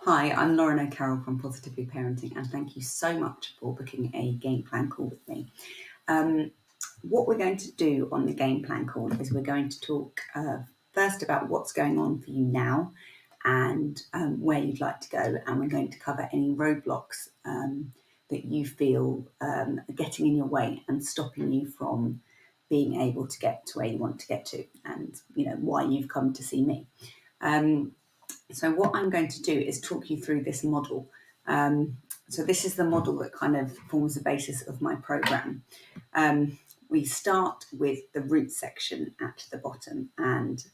Hi, I'm Lauren O'Carroll from Positively Parenting, and thank you so much for booking a game plan call with me. What we're going to do on the game plan call is we're going to talk first about what's going on for you now and where you'd like to go, and we're going to cover any roadblocks that you feel are getting in your way and stopping you from being able to get to where you want to get to, and why you've come to see me. So what I'm going to do is talk you through this model. So this is the model that kind of forms the basis of my program. We start with the root section at the bottom, and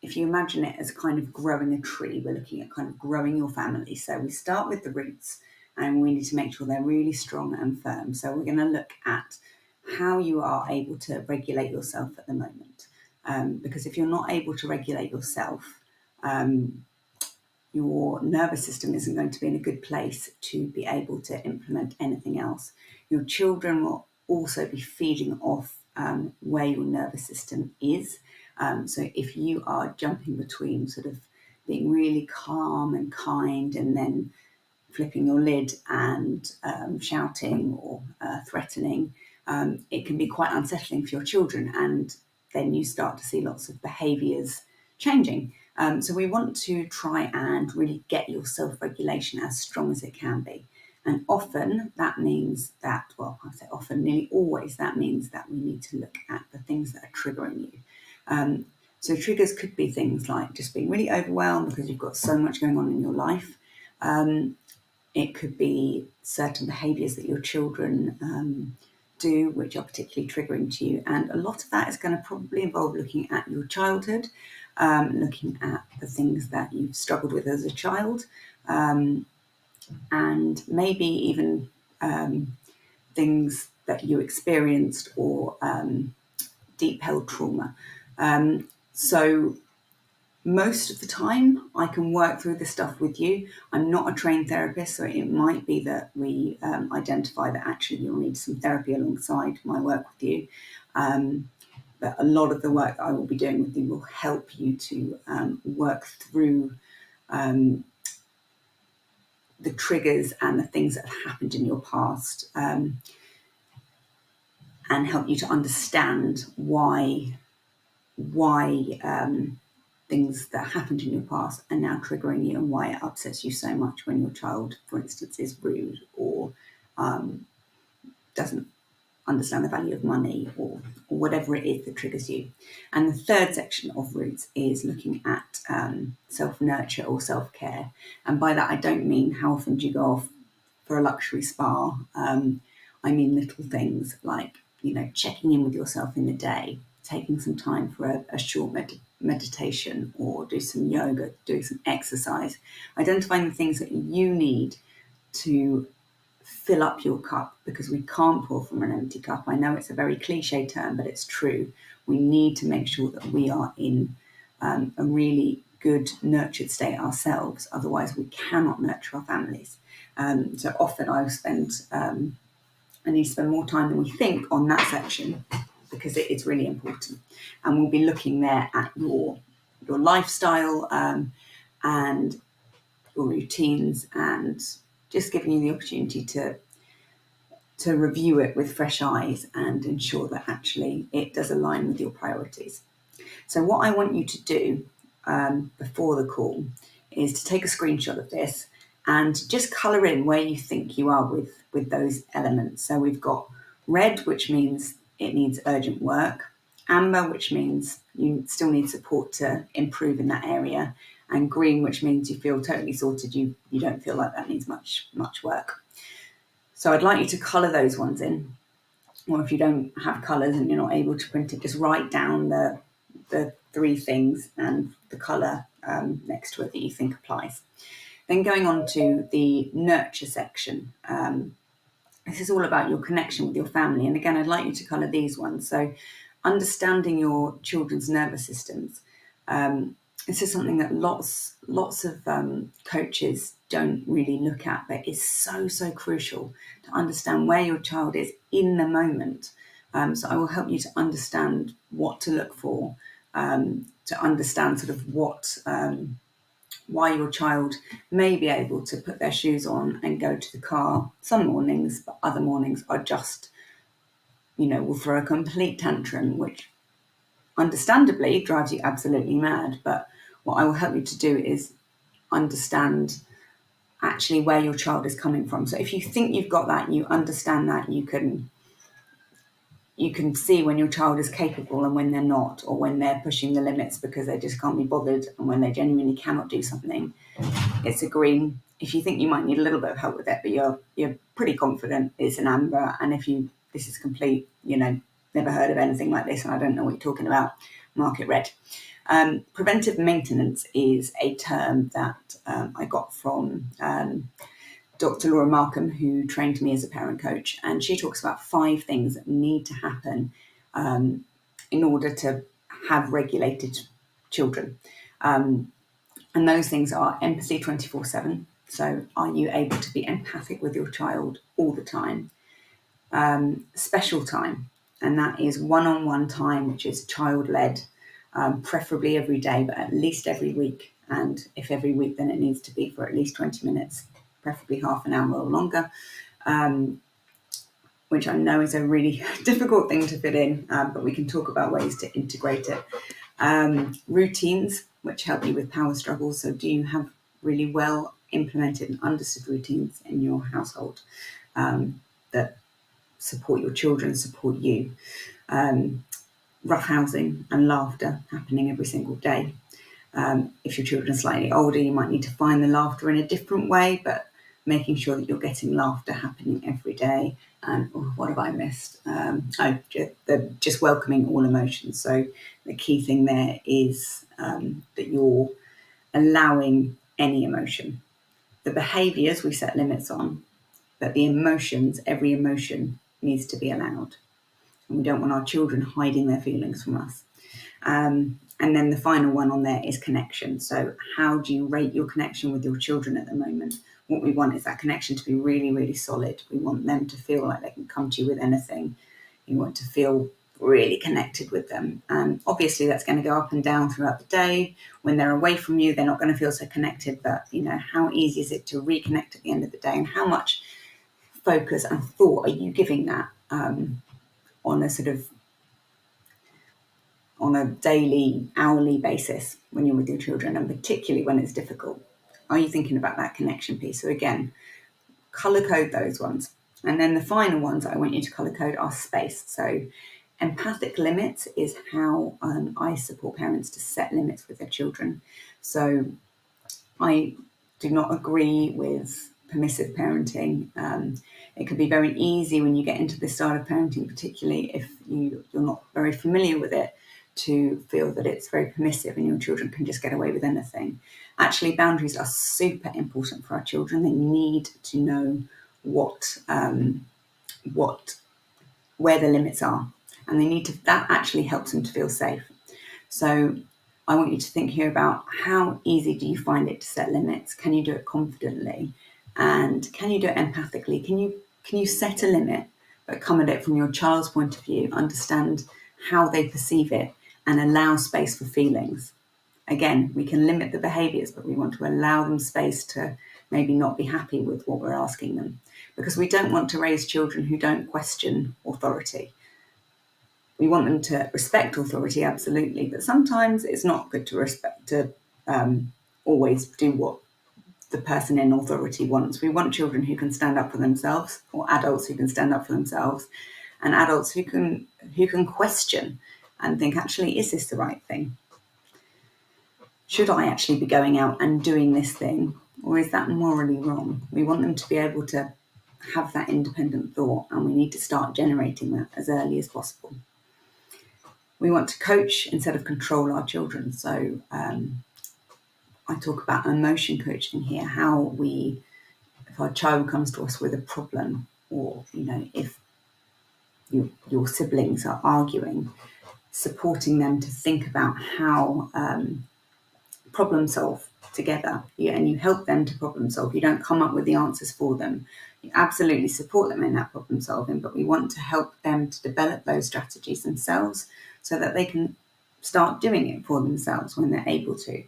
if you imagine it as kind of growing a tree, we're looking at kind of growing your family. So we start with the roots, and we need to make sure they're really strong and firm. So we're going to look at how you are able to regulate yourself at the moment. Because if you're not able to regulate yourself, your nervous system isn't going to be in a good place to be able to implement anything else. Your children will also be feeding off where your nervous system is. So if you are jumping between sort of being really calm and kind and then flipping your lid and shouting or threatening, it can be quite unsettling for your children, and then you start to see lots of behaviours changing. So we want to try and really get your self-regulation as strong as it can be. And often that means that, well, I say often, nearly always, that means that we need to look at the things that are triggering you. So triggers could be things like just being really overwhelmed because you've got so much going on in your life. It could be certain behaviours that your children do, which are particularly triggering to you. And a lot of that is going to probably involve looking at your childhood, looking at the things that you've struggled with as a child, and maybe even things that you experienced or deep held trauma. So most of the time I can work through this stuff with you. I'm not a trained therapist, so it might be that we identify that actually you'll need some therapy alongside my work with you. But a lot of the work that I will be doing with you will help you to work through the triggers and the things that have happened in your past, and help you to understand why things that happened in your past are now triggering you, and why it upsets you so much when your child, for instance, is rude or doesn't understand the value of money, or whatever it is that triggers you. And the third section of roots is looking at self-nurture or self-care. And by that, I don't mean how often do you go off for a luxury spa. I mean little things like, checking in with yourself in the day, taking some time for a short meditation, or do some yoga, do some exercise, identifying the things that you need to fill up your cup, because we can't pour from an empty cup. I know it's a very cliche term, but it's true. We need to make sure that we are in a really good nurtured state ourselves, otherwise we cannot nurture our families. So often I need to spend more time than we think on that section, because it is really important. And we'll be looking there at your lifestyle and your routines, and just giving you the opportunity to review it with fresh eyes and ensure that actually it does align with your priorities. So what I want you to do before the call is to take a screenshot of this and just colour in where you think you are with those elements. So we've got red, which means it needs urgent work; amber, which means you still need support to improve in that area; and green, which means you feel totally sorted, you don't feel like that needs much work. So I'd like you to colour those ones in, or if you don't have colours and you're not able to print it, just write down the three things and the colour next to it that you think applies. Then going on to the nurture section. This is all about your connection with your family. And again, I'd like you to colour these ones. So understanding your children's nervous systems. This is something that lots of coaches don't really look at, but is so crucial to understand where your child is in the moment. So I will help you to understand what to look for, to understand sort of what why your child may be able to put their shoes on and go to the car some mornings, but other mornings are just, will throw a complete tantrum, which understandably drives you absolutely mad. But what I will help you to do is understand actually where your child is coming from. So if you think you've got that, you understand that, you can see when your child is capable and when they're not, or when they're pushing the limits because they just can't be bothered, and when they genuinely cannot do something, it's a green. If you think you might need a little bit of help with it, but you're pretty confident, it's an amber. And if this is complete, never heard of anything like this and I don't know what you're talking about, mark it red. Preventive maintenance is a term that I got from Dr. Laura Markham, who trained me as a parent coach, and she talks about 5 things that need to happen in order to have regulated children. And those things are empathy 24/7. So are you able to be empathic with your child all the time? Special time, and that is one-on-one time, which is child-led, preferably every day, but at least every week. And if every week, then it needs to be for at least 20 minutes, preferably half an hour or longer, which I know is a really difficult thing to fit in, but we can talk about ways to integrate it. Routines, which help you with power struggles. So do you have really well implemented and understood routines in your household that support your children, support you? Roughhousing and laughter happening every single day. If your children are slightly older, you might need to find the laughter in a different way, but making sure that you're getting laughter happening every day. And what have I missed? Just welcoming all emotions. So the key thing there is that you're allowing any emotion. The behaviours we set limits on, but the emotions, every emotion needs to be allowed. And we don't want our children hiding their feelings from us. And then the final one on there is connection. So how do you rate your connection with your children at the moment? What we want is that connection to be really, really solid. We want them to feel like they can come to you with anything. You want to feel really connected with them. And obviously that's going to go up and down throughout the day. When they're away from you, they're not going to feel so connected. But, how easy is it to reconnect at the end of the day? And how much focus and thought are you giving that on a daily, hourly basis when you're with your children, and particularly when it's difficult? Are you thinking about that connection piece? So again, colour code those ones. And then the final ones I want you to colour code are space. So empathic limits is how I support parents to set limits with their children. So I do not agree with permissive parenting. It can be very easy when you get into this style of parenting, particularly if you're not very familiar with it, to feel that it's very permissive and your children can just get away with anything. Actually, boundaries are super important for our children. They need to know where the limits are, and that actually helps them to feel safe. So I want you to think here about how easy do you find it to set limits? Can you do it confidently? And can you do it empathically? Can you set a limit, but come at it from your child's point of view, understand how they perceive it, and allow space for feelings? Again, we can limit the behaviours, but we want to allow them space to maybe not be happy with what we're asking them, because we don't want to raise children who don't question authority. We want them to respect authority, absolutely, but sometimes it's not good to always do what the person in authority wants. We want children who can stand up for themselves, or adults who can stand up for themselves, and adults who can question and think, actually, is this the right thing? Should I actually be going out and doing this thing, or is that morally wrong? We want them to be able to have that independent thought, and we need to start generating that as early as possible. We want to coach instead of control our children. So I talk about emotion coaching here, if our child comes to us with a problem, or, if your siblings are arguing, supporting them to think about how problem solve together, and you help them to problem solve. You don't come up with the answers for them. You absolutely support them in that problem solving, but we want to help them to develop those strategies themselves so that they can start doing it for themselves when they're able to.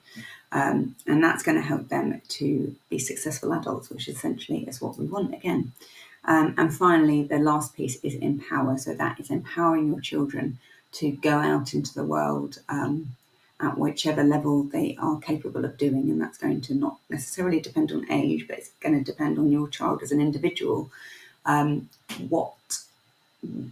And that's going to help them to be successful adults, which essentially is what we want again. And finally, the last piece is empower. So that is empowering your children to go out into the world at whichever level they are capable of doing. And that's going to not necessarily depend on age, but it's going to depend on your child as an individual.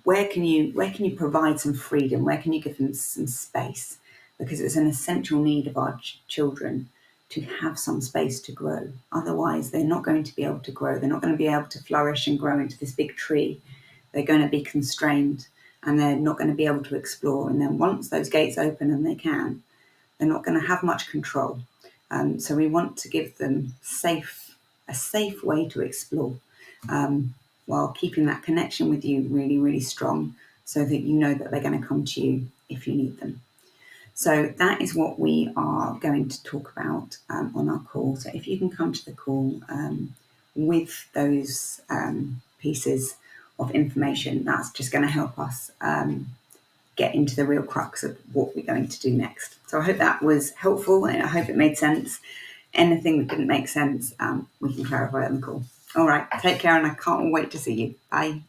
Where can you provide some freedom? Where can you give them some space? Because it's an essential need of our children to have some space to grow. Otherwise, they're not going to be able to grow. They're not going to be able to flourish and grow into this big tree. They're going to be constrained and they're not going to be able to explore. And then once those gates open and they can, they're not going to have much control. So we want to give them a safe way to explore, while keeping that connection with you really, really strong, so that you know that they're going to come to you if you need them. So that is what we are going to talk about on our call. So if you can come to the call with those pieces of information, that's just going to help us get into the real crux of what we're going to do next. So I hope that was helpful and I hope it made sense. Anything that didn't make sense, we can clarify on the call. All right, take care and I can't wait to see you. Bye.